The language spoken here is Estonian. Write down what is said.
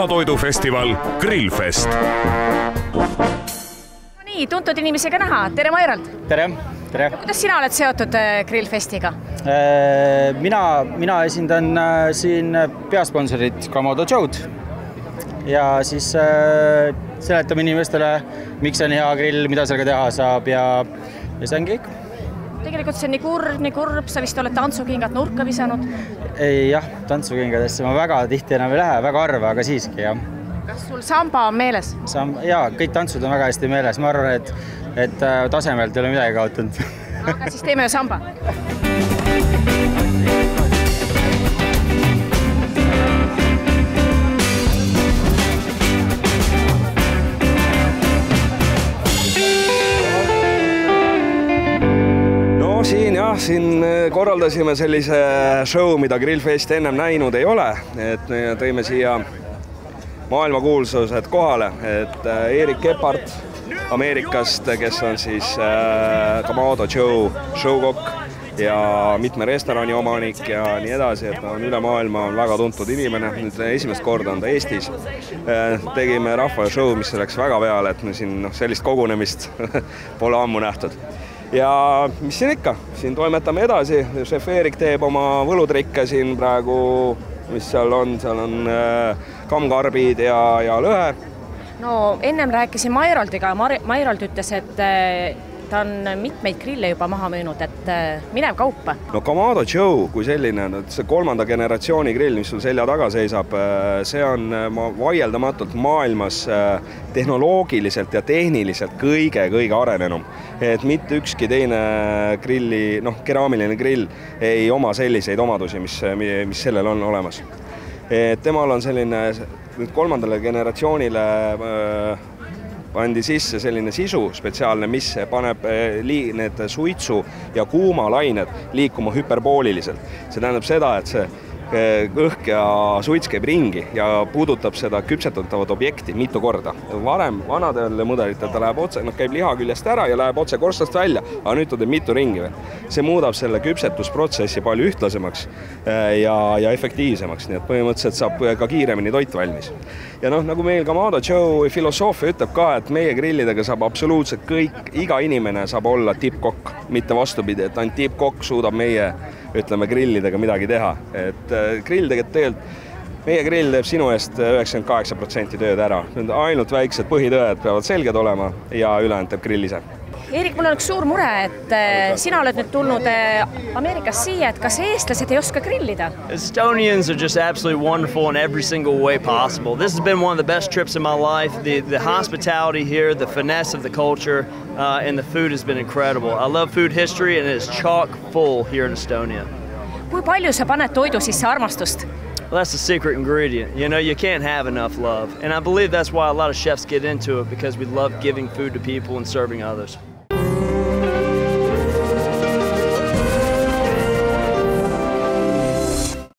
maatoidufestival Grillfest. Nii, tuntud inimesega näha. Tere, Mairald! Tere! Tere! Kuidas sina oled seotud Grillfestiga? Mina esindan siin peasponsorit Kamado Joe'd ja siis seletame inimestele, miks on hea grill, mida sellega teha saab ja see on kõik. Tegelikult see on nii kurb, sa vist oled tantsukingad nurka visanud? Jah, tantsukingadesse ma väga tihti enam ei lähe, väga harva, aga siiski, jah. Kas sul samba on meeles? Jaa, kõik tantsud on väga hästi meeles. Ma arvan, et tasemelt ei ole midagi kaotanud. Aga siis teeme ju samba. Siin korraldasime sellise show, mida Grillfest ennem näinud ei ole, et tõime siia maailmakuulsused kohale, et Erik Keppart Ameerikast, kes on siis Kamado Joe showkokk ja mitme restorani omanik ja nii edasi, et ta on üle maailma, on väga tuntud inimene. Nüüd esimest korda on ta Eestis. Tegime rahva show, mis läks väga peale, et me siin sellist kogunemist pole ammu nähtud. Ja mis siin ikka? Siin toimetame edasi. Chef Erik teeb oma võlutrikke siin praegu, mis seal on kammkarbid ja lõhe. No ennem rääkisin Mairaldiga. Mairald ütles, et ta on mitmeid grille juba maha müünud, et minev kaupa. No Kamado Joe kui selline, see 3. generatsiooni grill, mis sul selja taga seisab, see on vaieldamatult maailmas tehnoloogiliselt ja tehniliselt kõige arenenum. Et mitte ükski teine grilli, keraamiline grill ei oma selliseid omadusi, mis sellel on olemas. Temal on selline 3. generatsioonile pandi sisse selline sisu spetsiaalne, mis paneb need suitsu ja kuumalained liikuma hüperbooliliselt. See tähendab seda, et see õhk ja suits käib ringi ja puudutab seda küpsetatavat objekti mitu korda. Varem vanadel mudelitel ta läheb otse, käib liha küljest ära ja läheb otse korstast välja, aga nüüd ta teeb mitu ringi veel. See muudab selle küpsetusprotsessi palju ühtlasemaks ja efektiivsemaks, nii et põhimõtteliselt saab ka kiiremini toit valmis. Ja nagu meil Kamado Joe filosoofia ütleb ka, et meie grillidega saab absoluutselt kõik, iga inimene saab olla tippkokk, mitte vastupidi, et ainult tippkokk suudab meie grillidega midagi teha. Et grill tegelikult, meie grill teeb sinu eest 98% tööd ära. Ainult väiksed põhitõed peavad selged olema ja ülejäänud teeb grill ise. Erik, mul on üks suur mure, et sina oled nüüd tulnud Ameerikast siia, et kas eestlased ei oska grillida? Estonians are just absolutely wonderful in every single way possible. This has been one of the best trips in my life. The hospitality here, the finesse of the culture, and the food has been incredible. I love food history and it is chock full here in Estonia. Kui palju sa paned toidu sisse armastust? Well, that's the secret ingredient. You can't have enough love. And I believe that's why a lot of chefs get into it, because we love giving food to people and serving others.